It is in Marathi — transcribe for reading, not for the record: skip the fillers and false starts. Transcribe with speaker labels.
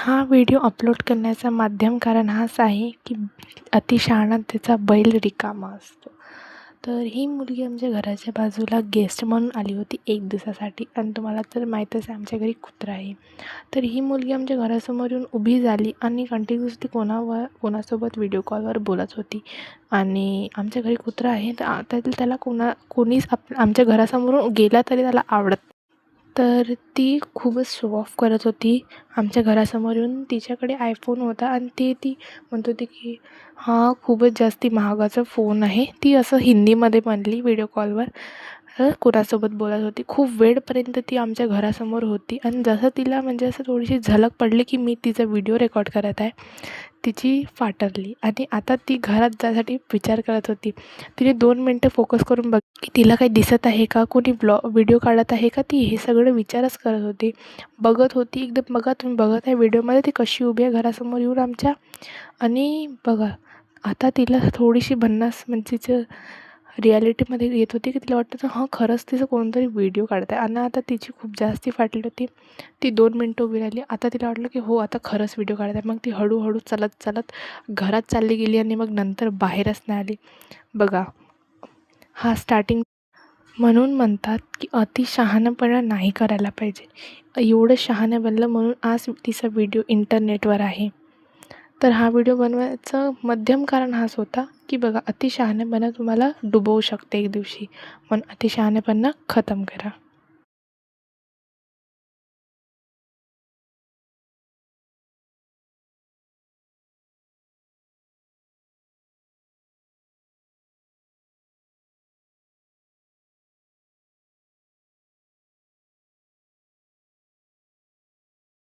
Speaker 1: हा व्हिडिओ अपलोड करण्याचा माध्यम कारण हाच आहे की अतिशहाणा त्याचा बैल रिकामा असतो. तर ही मुलगी आमच्या घराच्या बाजूला गेस्ट म्हणून आली होती 1 दिवसासाठी आणि तुम्हाला तर माहीतच आहे आमच्या घरी कुत्रा आहे. तर ही मुलगी आमच्या घरासमोर येऊन उभी झाली आणि कंटिन्युअसली कोणासोबत व्हिडिओ कॉलवर बोलत होती आणि आमच्या घरी कुत्रा आहे तर त्याला कोणीच आमच्या घरासमोरून गेला तरी त्याला आवडत. तर ती खूपच शो ऑफ करत होती आमच्या घरासमोर येऊन. तिच्याकडे आयफोन होता आणि ती म्हणत होती की हा खूपच जास्ती महागाचा फोन आहे. ती असं हिंदीमध्ये म्हणली व्हिडिओ कॉलवर. कोणासोबत बोलत होती. खूप वेळपर्यंत ती आमच्या घरासमोर होती आणि जसं तिला म्हणजे असं थोडीशी झलक पडली की मी तिचा व्हिडिओ रेकॉर्ड करत आहे, तिची फाटरली आणि आता ती घरात जाण्यासाठी विचार करत होती. तिने 2 मिनटं फोकस करून की तिला काही दिसत आहे का, कोणी व्हिडिओ काढत आहे का, ती हे सगळं विचारच करत होती. बघत होती एकदम. बघा तुम्ही बघत आहे व्हिडिओमध्ये ती कशी उभी आहे घरासमोर येऊन आमच्या. आणि बघा आता तिला थोडीशी भन्नास म्हणजे तिचं रिॲलिटीमध्ये येत होती की तिला वाटतं हां खरंच तिचं कोणतरी व्हिडिओ काढत आहे आणि आता तिची खूप जास्ती फाटली होती. ती 2 मिनटं उभी राहिली. आता तिला वाटलं की हो आता खरंच व्हिडिओ काढत आहे. मग ती हळूहळू चालत घरात चालली गेली आणि मग नंतर बाहेरच नाही आली. बघा हा स्टार्टिंग. म्हणून म्हणतात की अति शहाणपणा नाही करायला पाहिजे. एवढं शहाणं बनलं म्हणून आज तिचा व्हिडिओ इंटरनेटवर आहे. तर हा व्हिडिओ बनवायचं मध्यम कारण हाच होता की बघा अति शहाणपणा तुम्हाला डुबवू शकते एक दिवशी. म्हणून अति शहाणपणा खतम करा.